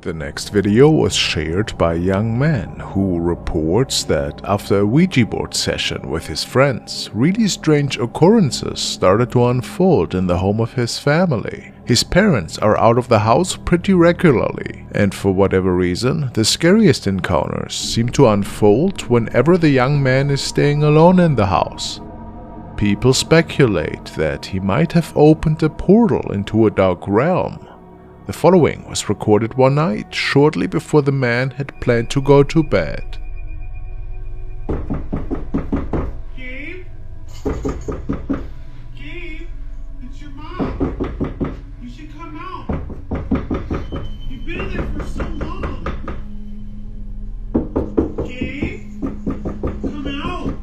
The next video was shared by a young man who reports that after a Ouija board session with his friends, really strange occurrences started to unfold in the home of his family. His parents are out of the house pretty regularly, and for whatever reason, the scariest encounters seem to unfold whenever the young man is staying alone in the house. People speculate that he might have opened a portal into a dark realm. The following was recorded one night, shortly before the man had planned to go to bed. Gabe? Gabe? It's your mom. You should come out. You've been in there for so long. Gabe? Come out.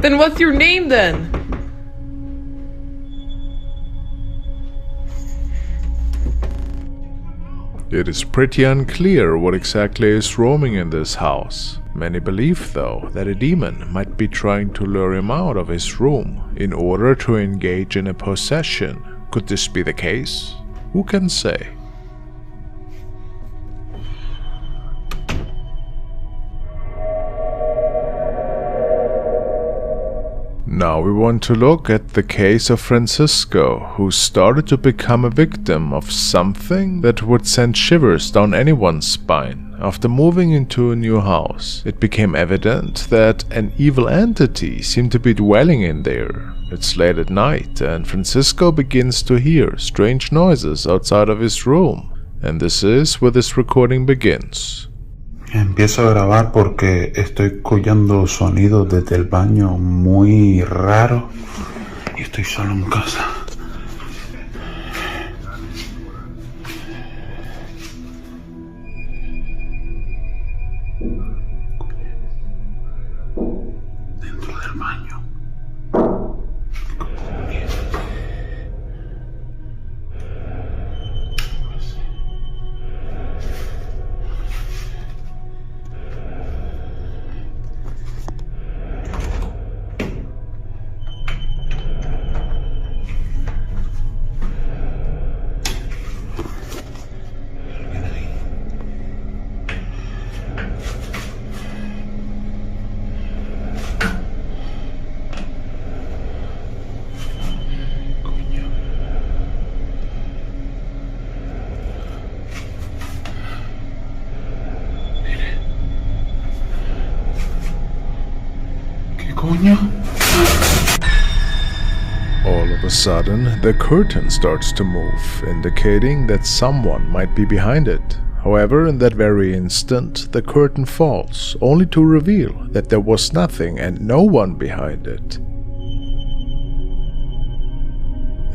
Then what's your name then? It is pretty unclear what exactly is roaming in this house. Many believe, though, that a demon might be trying to lure him out of his room in order to engage in a possession. Could this be the case? Who can say? Now we want to look at the case of Francisco, who started to become a victim of something that would send shivers down anyone's spine. After moving into a new house, it became evident that an evil entity seemed to be dwelling in there. It's late at night, and Francisco begins to hear strange noises outside of his room, and this is where this recording begins. Empiezo a grabar porque estoy escuchando sonidos desde el baño muy raros y estoy solo en casa. Dentro del baño. All of a sudden, the curtain starts to move, indicating that someone might be behind it. However, in that very instant, the curtain falls, only to reveal that there was nothing and no one behind it.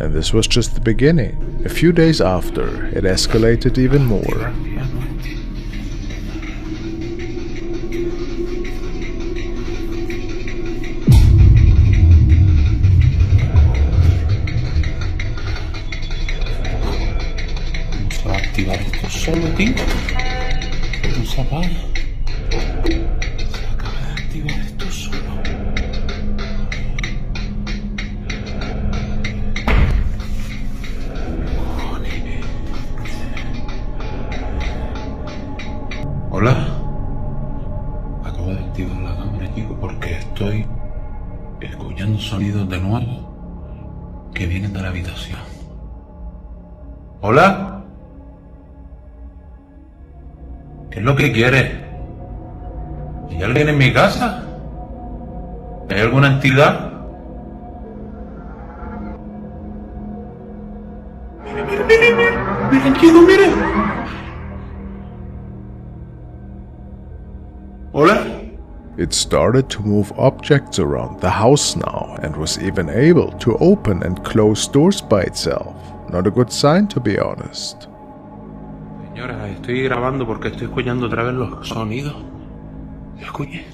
And this was just the beginning. A few days after, it escalated even more. Activar esto solo, tío. No se apaga. Se acaba de activar esto solo. Hola. Acabo de activar la cámara, chico, porque estoy escuchando sonidos de nuevo que vienen de la habitación. Hola. ¿Qué es lo que quieres? ¿Hay alguien en mi casa? ¿Hay alguna entidad? Miren, chicos, miren. Hola. It started to move objects around the house now and was even able to open and close doors by itself. Not a good sign, to be honest. Señora, estoy grabando porque estoy escuchando otra vez los sonidos. ¿Escuche?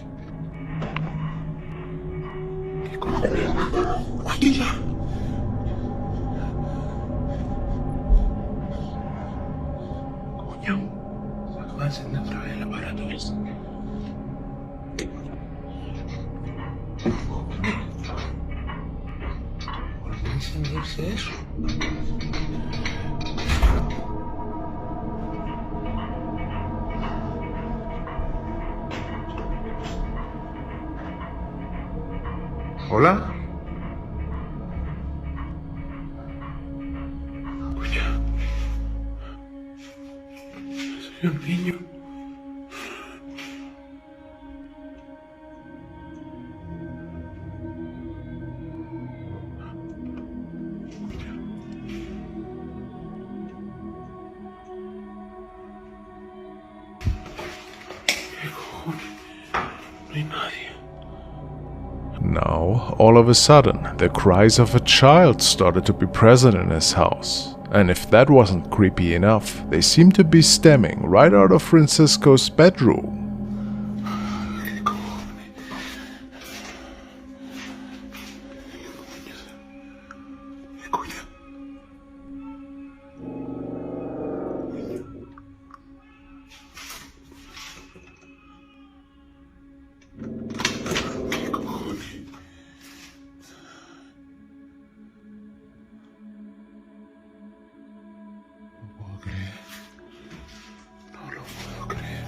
¿Qué cojones? ¡Hostia! Coño, se acaba de encender otra vez el aparato. ¿Volvió a encenderse eso? ¿Hola? Escucha. Soy un niño. ¿Qué cojones? No hay nadie. Now, all of a sudden, the cries of a child started to be present in his house. And if that wasn't creepy enough, they seemed to be stemming right out of Francisco's bedroom. ¿Qué cojones? Escucha. ¿Qué cojones? No puedo creer. No lo puedo creer.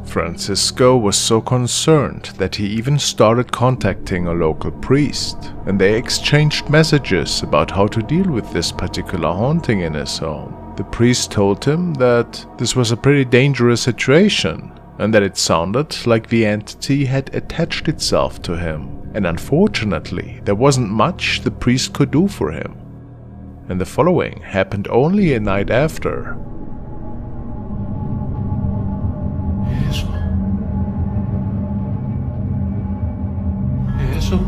Francisco was so concerned that he even started contacting a local priest, and they exchanged messages about how to deal with this particular haunting in his home. The priest told him that this was a pretty dangerous situation, and that it sounded like the entity had attached itself to him, and unfortunately there wasn't much the priest could do for him. And the following happened only a night after. Eso. Eso.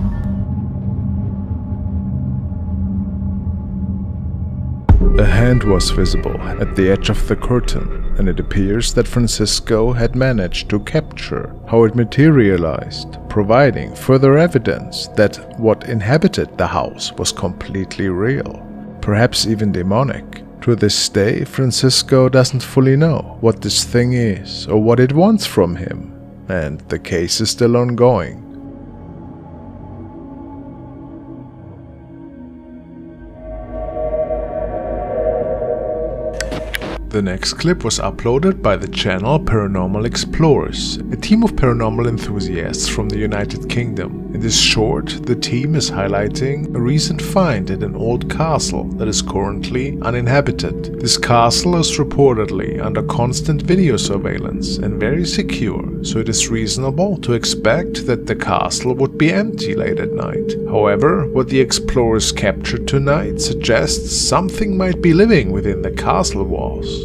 A hand was visible at the edge of the curtain, and it appears that Francisco had managed to capture how it materialized, providing further evidence that what inhabited the house was completely real, perhaps even demonic. To this day, Francisco doesn't fully know what this thing is or what it wants from him, and the case is still ongoing. The next clip was uploaded by the channel Paranormal Explorers, a team of paranormal enthusiasts from the United Kingdom. In this short, the team is highlighting a recent find at an old castle that is currently uninhabited. This castle is reportedly under constant video surveillance and very secure, so it is reasonable to expect that the castle would be empty late at night. However, what the explorers captured tonight suggests something might be living within the castle walls.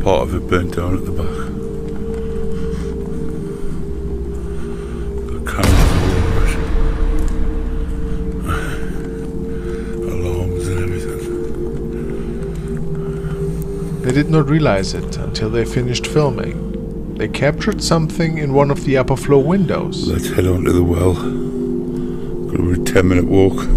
Part of it burnt down at the back. The cameras, alarms and everything. They did not realize it until they finished filming. They captured something in one of the upper floor windows. Let's head on to the well. Got a 10-minute walk.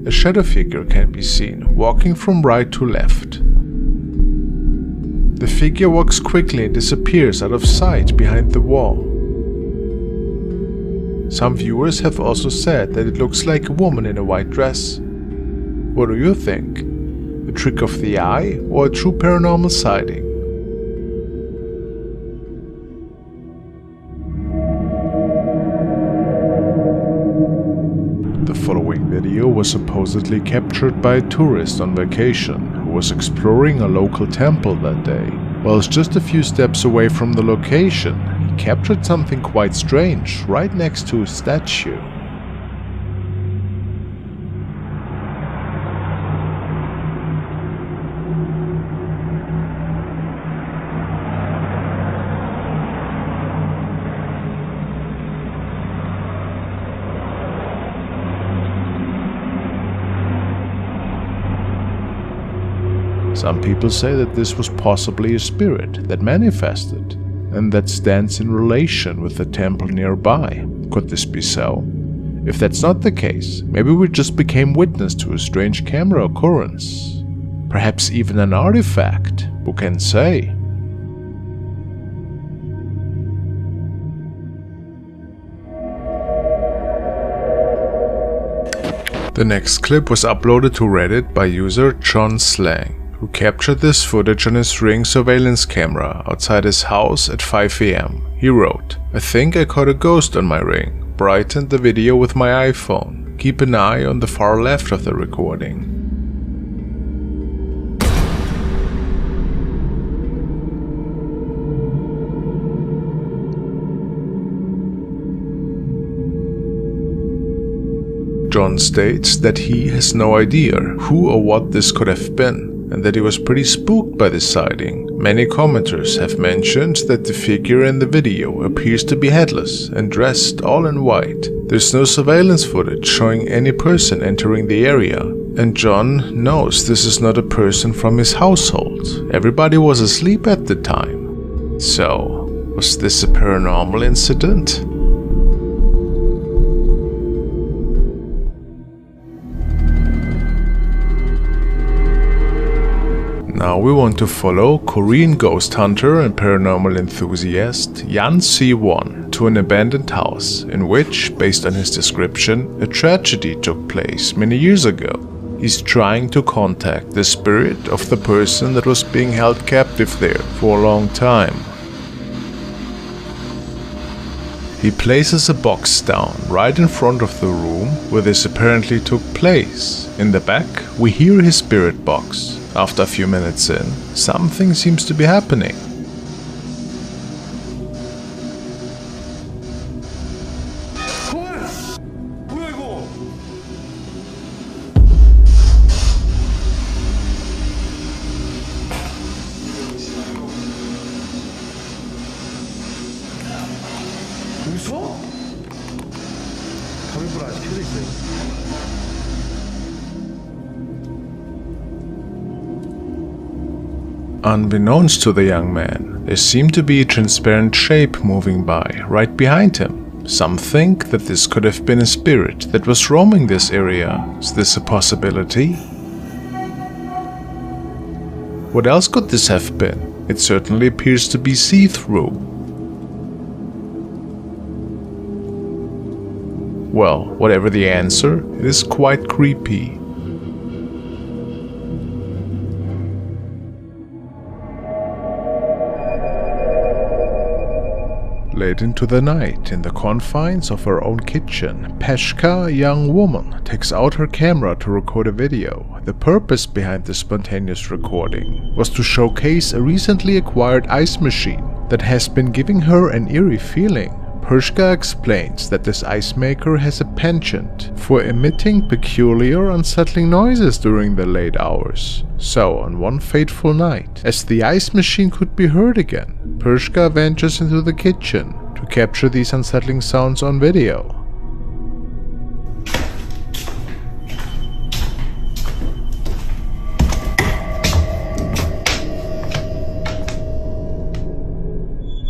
A shadow figure can be seen walking from right to left. The figure walks quickly and disappears out of sight behind the wall. Some viewers have also said that it looks like a woman in a white dress. What do you think? A trick of the eye or a true paranormal sighting? The following video was supposedly captured by a tourist on vacation who was exploring a local temple that day. Whilst just a few steps away from the location, he captured something quite strange right next to a statue. Some people say that this was possibly a spirit that manifested and that stands in relation with the temple nearby. Could this be so? If that's not the case, maybe we just became witness to a strange camera occurrence. Perhaps even an artifact. Who can say? The next clip was uploaded to Reddit by user John Slang, who captured this footage on his Ring surveillance camera outside his house at 5 AM. He wrote, "I think I caught a ghost on my Ring. Brightened the video with my iPhone. Keep an eye on the far left of the recording." John states that he has no idea who or what this could have been, and that he was pretty spooked by this sighting. Many commenters have mentioned that the figure in the video appears to be headless and dressed all in white. There's no surveillance footage showing any person entering the area, and John knows this is not a person from his household. Everybody was asleep at the time. So, was this a paranormal incident? Now we want to follow Korean ghost hunter and paranormal enthusiast Yan C1 to an abandoned house in which, based on his description, a tragedy took place many years ago. He's trying to contact the spirit of the person that was being held captive there for a long time. He places a box down right in front of the room where this apparently took place. In the back, we hear his spirit box. After a few minutes in, something seems to be happening. Unbeknownst to the young man, there seemed to be a transparent shape moving by right behind him. Some think that this could have been a spirit that was roaming this area. Is this a possibility? What else could this have been? It certainly appears to be see-through. Well, whatever the answer, it is quite creepy. Late into the night, in the confines of her own kitchen, Peshka, a young woman, takes out her camera to record a video. The purpose behind the spontaneous recording was to showcase a recently acquired ice machine that has been giving her an eerie feeling. Peshka explains that this ice maker has a penchant for emitting peculiar, unsettling noises during the late hours. So, on one fateful night, as the ice machine could be heard again, Peshka ventures into the kitchen to capture these unsettling sounds on video.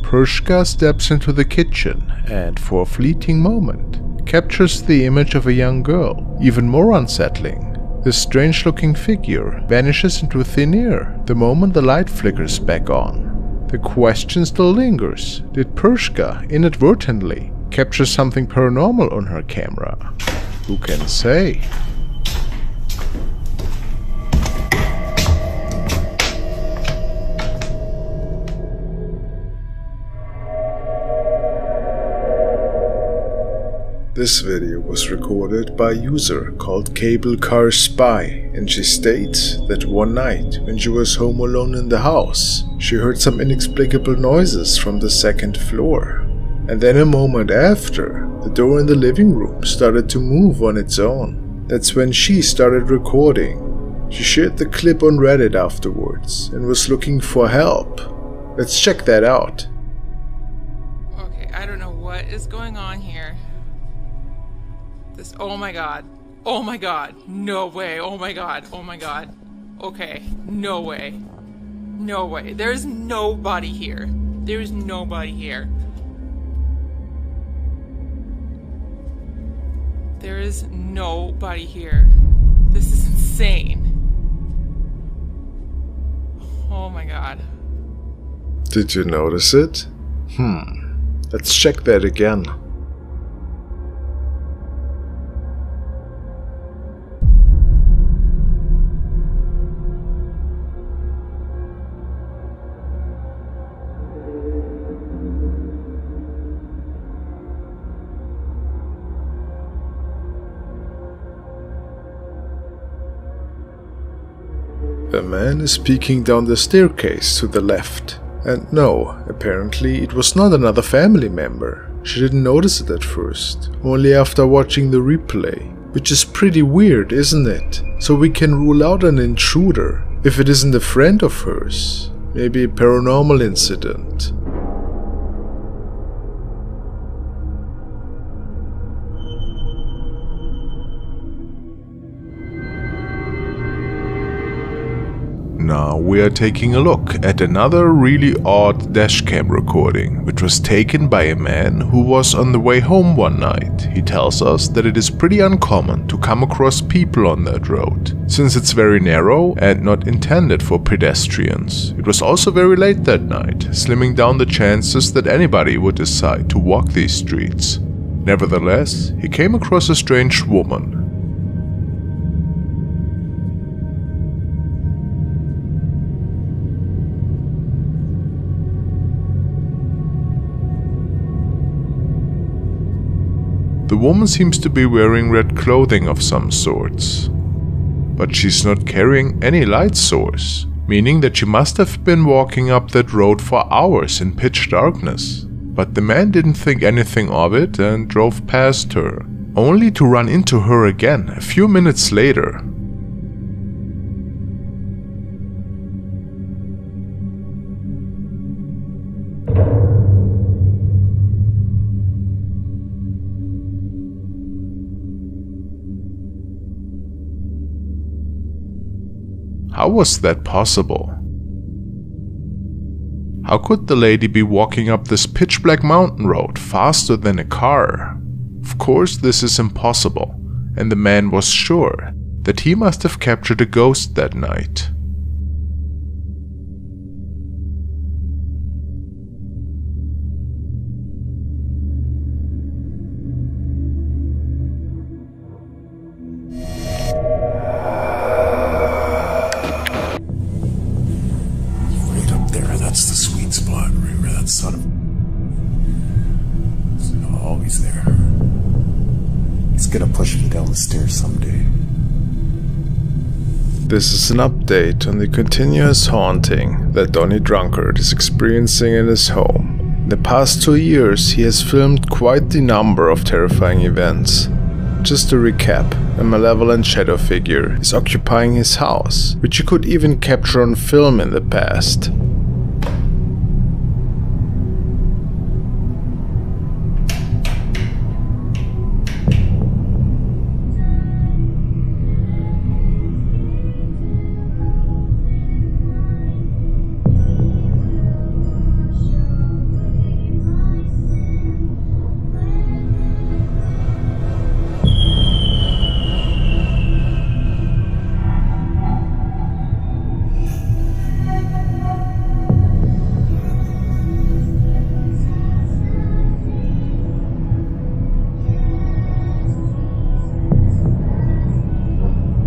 Peshka steps into the kitchen and, for a fleeting moment, captures the image of a young girl. Even more unsettling, this strange-looking figure vanishes into thin air the moment the light flickers back on. The question still lingers: did Peshka inadvertently capture something paranormal on her camera? Who can say? This video was recorded by a user called Cable Car Spy, and she states that one night when she was home alone in the house, she heard some inexplicable noises from the second floor. And then a moment after, the door in the living room started to move on its own. That's when she started recording. She shared the clip on Reddit afterwards and was looking for help. Let's check that out. Okay, I don't know what is going on here. Oh my god. Oh my god. No way. Oh my god. Oh my god. Okay, no way. No way. There's nobody here. There's nobody here. There is nobody here. This is insane. Oh my god. Did you notice it? Let's check that again. A man is peeking down the staircase to the left. And no, apparently it was not another family member. She didn't notice it at first, only after watching the replay. Which is pretty weird, isn't it? So we can rule out an intruder, if it isn't a friend of hers. Maybe a paranormal incident. Now we are taking a look at another really odd dashcam recording, which was taken by a man who was on the way home one night. He tells us that it is pretty uncommon to come across people on that road, since it's very narrow and not intended for pedestrians. It was also very late that night, slimming down the chances that anybody would decide to walk these streets. Nevertheless, he came across a strange woman. The woman seems to be wearing red clothing of some sorts. But she's not carrying any light source, meaning that she must have been walking up that road for hours in pitch darkness. But the man didn't think anything of it and drove past her, only to run into her again a few minutes later. How was that possible? How could the lady be walking up this pitch-black mountain road faster than a car? Of course this is impossible, and the man was sure that he must have captured a ghost that night. That's the sweet spot, right where that son of... It's always there. He's gonna push me down the stairs someday. This is an update on the continuous haunting that Donnie Drunkard is experiencing in his home. In the past 2 years, he has filmed quite the number of terrifying events. Just to recap, a malevolent shadow figure is occupying his house, which you could even capture on film in the past.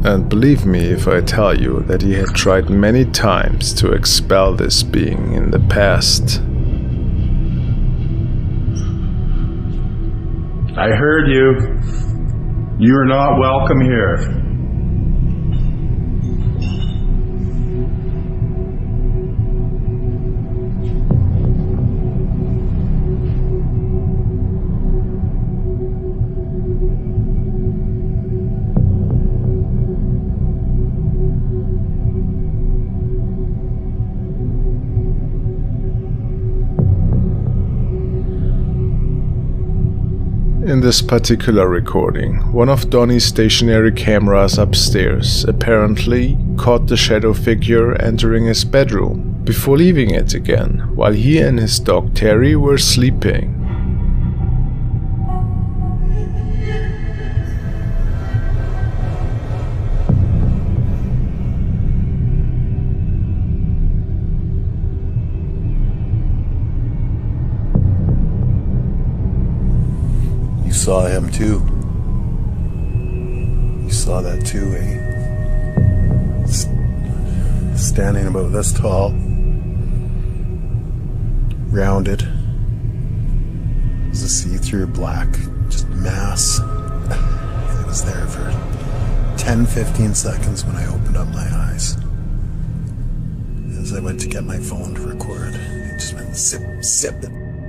And believe me if I tell you that he had tried many times to expel this being in the past. I heard you. You're not welcome here. In this particular recording, one of Donnie's stationary cameras upstairs apparently caught the shadow figure entering his bedroom before leaving it again, while he and his dog Terry were sleeping. You saw him too. You saw that too, eh? Standing about this tall, rounded. It was a see-through black, just mass. It was there for 10-15 seconds when I opened up my eyes. As I went to get my phone to record, it just went zip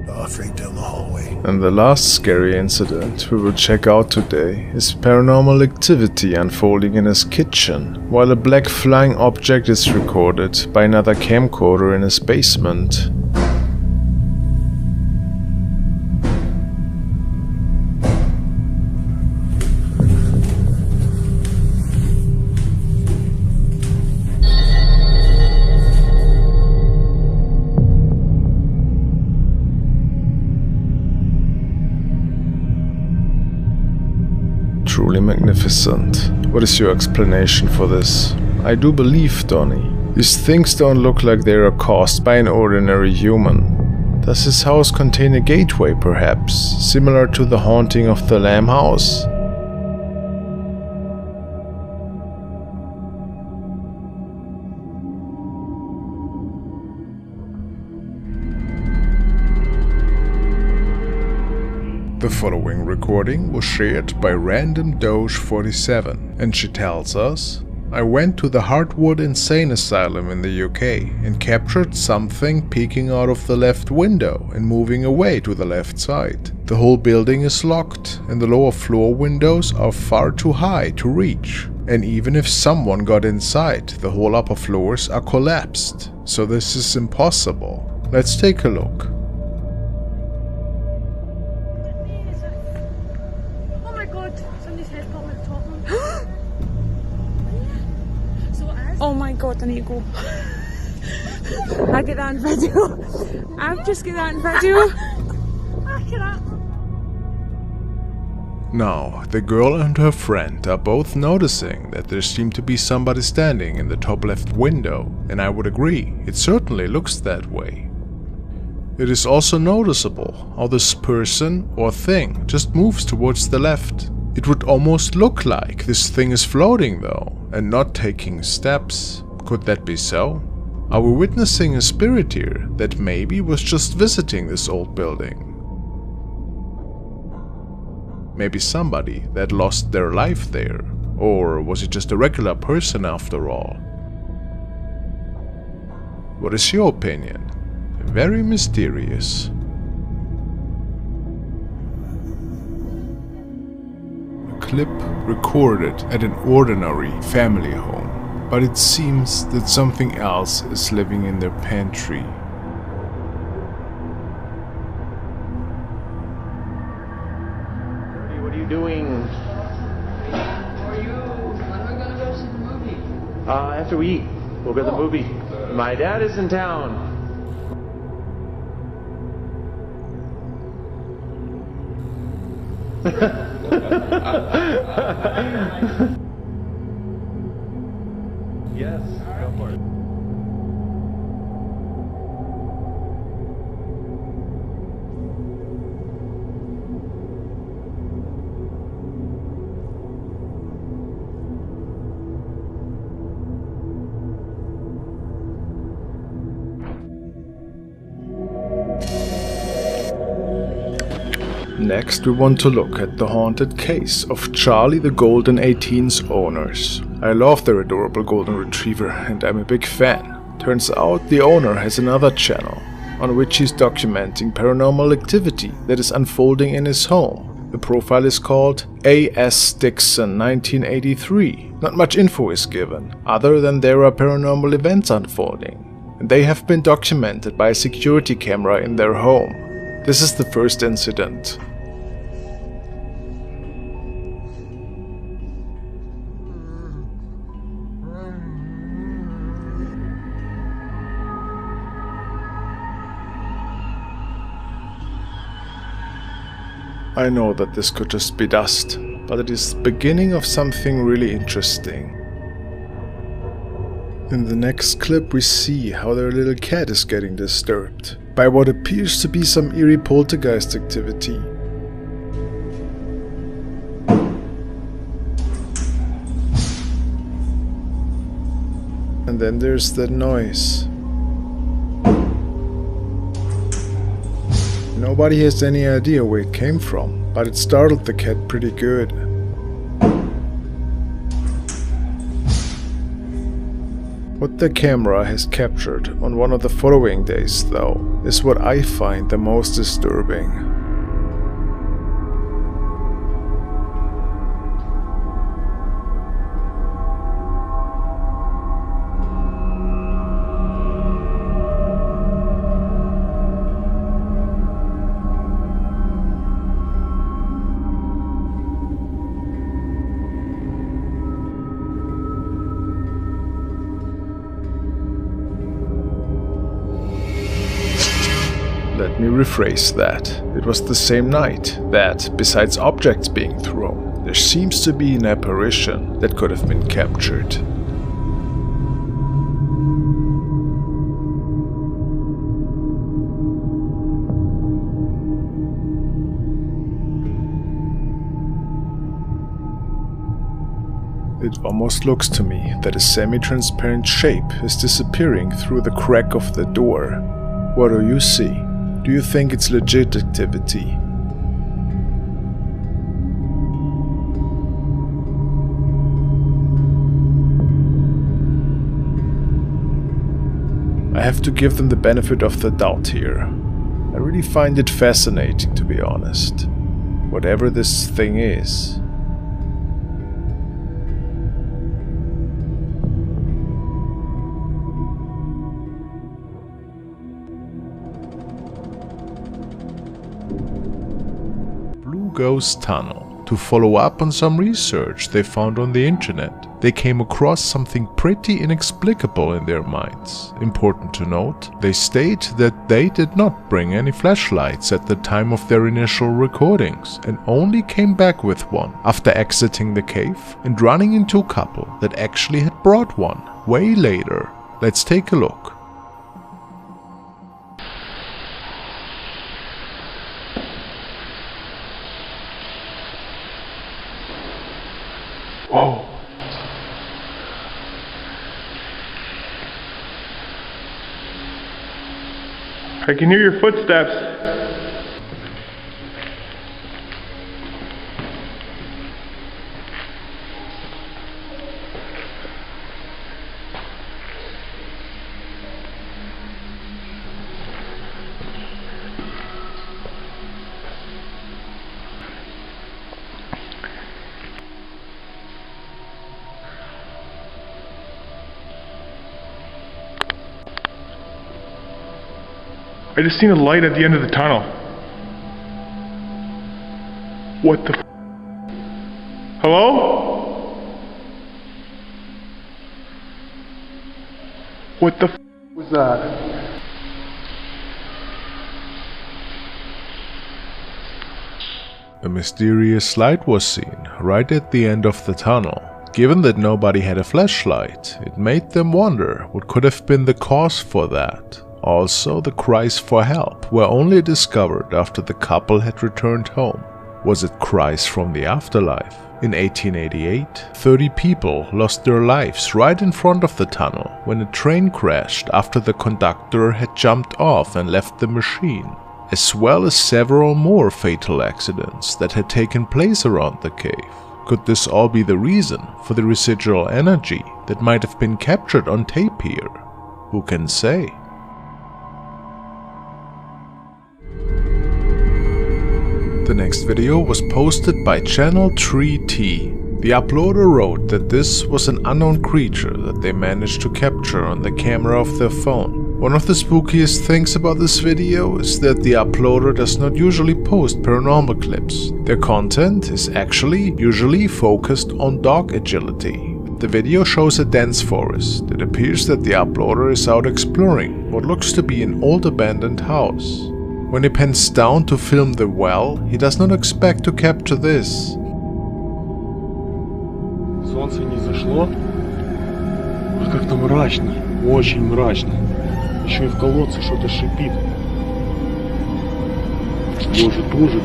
off right down the hallway. And the last scary incident we will check out today is paranormal activity unfolding in his kitchen, while a black flying object is recorded by another camcorder in his basement. Truly magnificent. What is your explanation for this? I do believe, Donnie. These things don't look like they are caused by an ordinary human. Does his house contain a gateway, perhaps, similar to the haunting of the Lamb House? The following recording was shared by Random Doge 47, and she tells us, I went to the Heartwood Insane Asylum in the UK and captured something peeking out of the left window and moving away to the left side. The whole building is locked and the lower floor windows are far too high to reach. And even if someone got inside, the whole upper floors are collapsed. So this is impossible. Let's take a look. Oh my god, I need to go. I get that on video. I've just got that on video. Now, the girl and her friend are both noticing that there seemed to be somebody standing in the top left window, and I would agree, it certainly looks that way. It is also noticeable how this person or thing just moves towards the left. It would almost look like this thing is floating though, and not taking steps. Could that be so? Are we witnessing a spirit here that maybe was just visiting this old building? Maybe somebody that lost their life there, or was it just a regular person after all? What is your opinion? Very mysterious. Clip recorded at an ordinary family home, but it seems that something else is living in their pantry. What are you doing? How are you? When are we gonna go see the movie? After we eat, we'll go to the movie. My dad is in town. Yes, go for it. Next, we want to look at the haunted case of Charlie the Golden 18's owners. I love their adorable golden retriever and I'm a big fan. Turns out the owner has another channel on which he's documenting paranormal activity that is unfolding in his home. The profile is called A.S. Dixon 1983. Not much info is given, other than there are paranormal events unfolding. And they have been documented by a security camera in their home. This is the first incident. I know that this could just be dust, but it is the beginning of something really interesting. In the next clip we see how their little cat is getting disturbed by what appears to be some eerie poltergeist activity. And then there's that noise. Nobody has any idea where it came from, but it startled the cat pretty good. What the camera has captured on one of the following days, though, is what I find the most disturbing. Let me rephrase that. It was the same night that, besides objects being thrown, there seems to be an apparition that could have been captured. It almost looks to me that a semi-transparent shape is disappearing through the crack of the door. What do you see? Do you think it's legit activity? I have to give them the benefit of the doubt here. I really find it fascinating, to be honest. Whatever this thing is. Ghost Tunnel. To follow up on some research they found on the internet, they came across something pretty inexplicable in their minds. Important to note, they state that they did not bring any flashlights at the time of their initial recordings and only came back with one after exiting the cave and running into a couple that actually had brought one way later. Let's take a look. Whoa. I can hear your footsteps. I just seen a light at the end of the tunnel. What the f? Hello? What the f was that? A mysterious light was seen right at the end of the tunnel. Given that nobody had a flashlight, it made them wonder what could have been the cause for that. Also, the cries for help were only discovered after the couple had returned home. Was it cries from the afterlife? In 1888, 30 people lost their lives right in front of the tunnel when a train crashed after the conductor had jumped off and left the machine, as well as several more fatal accidents that had taken place around the cave. Could this all be the reason for the residual energy that might have been captured on tape here? Who can say? The next video was posted by Channel 3T. The uploader wrote that this was an unknown creature that they managed to capture on the camera of their phone. One of the spookiest things about this video is that the uploader does not usually post paranormal clips. Their content is actually usually focused on dog agility. The video shows a dense forest. It appears that the uploader is out exploring what looks to be an old abandoned house. When he bends down to film the well, he does not expect to capture this. Солнце не зашло. Как-то мрачно, очень мрачно. Еще и в колодце что-то шипит. Боже, тужик.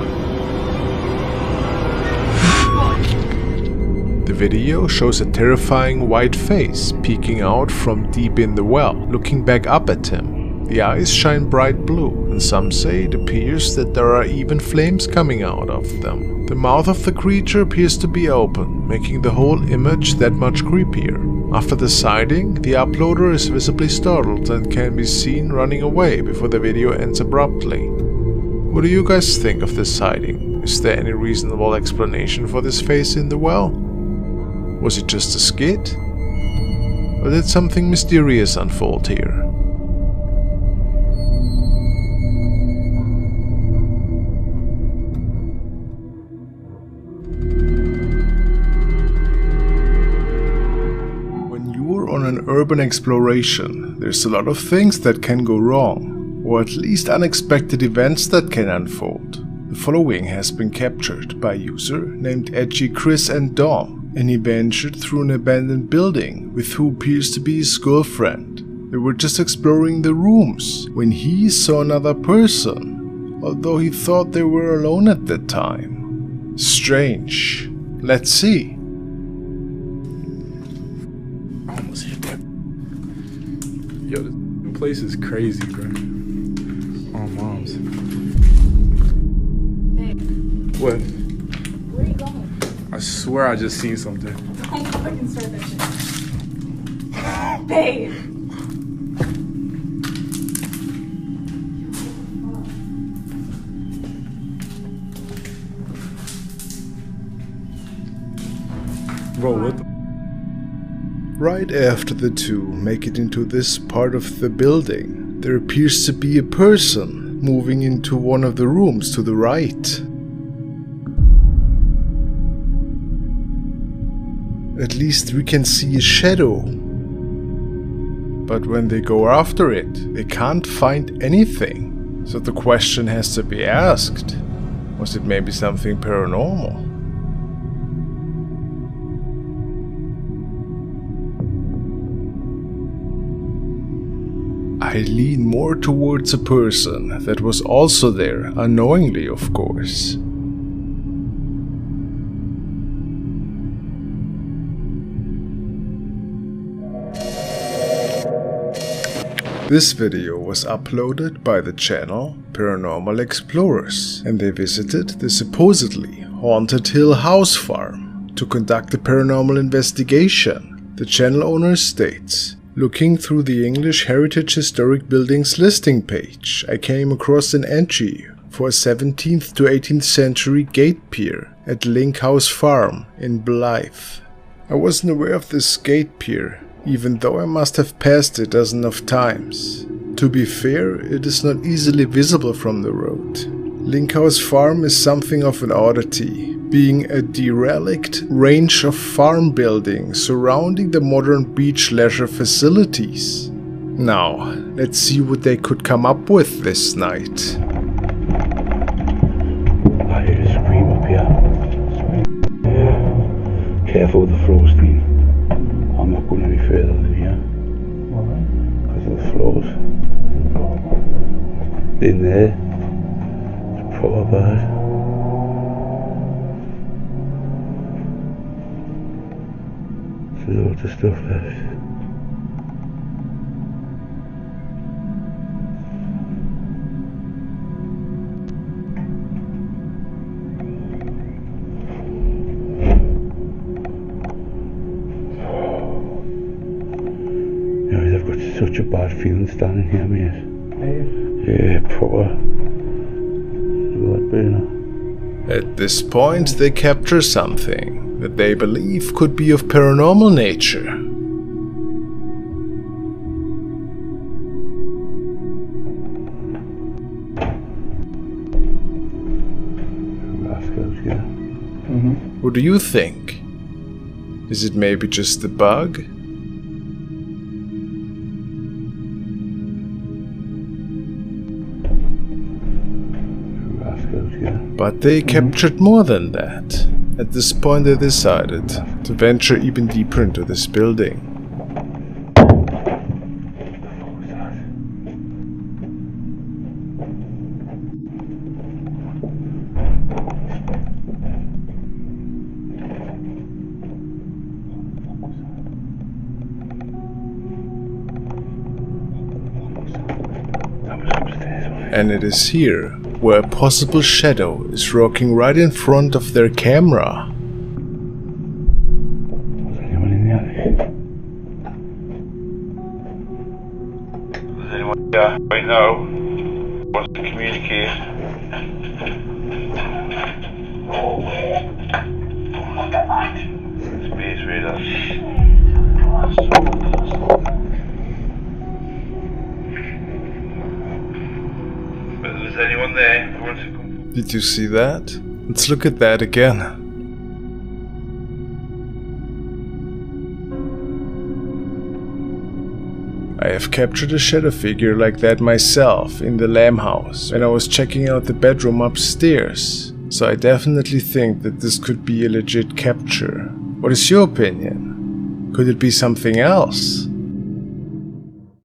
The video shows a terrifying white face peeking out from deep in the well, looking back up at him. The eyes shine bright blue, and some say it appears that there are even flames coming out of them. The mouth of the creature appears to be open, making the whole image that much creepier. After the sighting, the uploader is visibly startled and can be seen running away before the video ends abruptly. What do you guys think of this sighting? Is there any reasonable explanation for this face in the well? Was it just a skit? Or did something mysterious unfold here? When you're on an urban exploration, there's a lot of things that can go wrong, or at least unexpected events that can unfold. The following has been captured by a user named Edgy Chris and Dom, and he ventured through an abandoned building with who appears to be his girlfriend. They were just exploring the rooms when he saw another person, although he thought they were alone at the time. Strange. Let's see. I almost hit that. Yo, this place is crazy, bro. Oh, moms. Hey. What? Where are you going? I swear I just seen something. Don't fucking start that shit. Babe! Bro, what the? Right after the two make it into this part of the building, there appears to be a person moving into one of the rooms to the right. At least we can see a shadow. But when they go after it, they can't find anything. So the question has to be asked, was it maybe something paranormal? I lean more towards a person that was also there, unknowingly of course. This video was uploaded by the channel Paranormal Explorers, and they visited the supposedly haunted Hill House Farm to conduct a paranormal investigation. The channel owner states, "Looking through the English Heritage Historic Buildings listing page, I came across an entry for a 17th to 18th century gate pier at Link House Farm in Blythe. I wasn't aware of this gate pier, even though I must have passed it dozens of times. To be fair, it is not easily visible from the road. Link House Farm is something of an oddity, being a derelict range of farm buildings surrounding the modern beach leisure facilities. Now, let's see what they could come up with this night." I hear a scream up here. Yeah. Careful with the floor, Steve. I'm not going any further than here. Because of the floors. In there. It's proper bad. There's loads of stuff left. I've got such a bad feeling standing here, mate. Yeah, proper. Blood burner. At this point, they capture something that they believe could be of paranormal nature. Rascals, yeah. What do you think? Is it maybe just a bug? But they captured more than that. At this point they decided to venture even deeper into this building. And it is here where a possible shadow is rocking right in front of their camera. Does anyone right now wants to communicate? Space Raiders. Is anyone there who wants to come? Did you see that? Let's look at that again. I have captured a shadow figure like that myself in the lamb house when I was checking out the bedroom upstairs, so I definitely think that this could be a legit capture. What is your opinion? Could it be something else?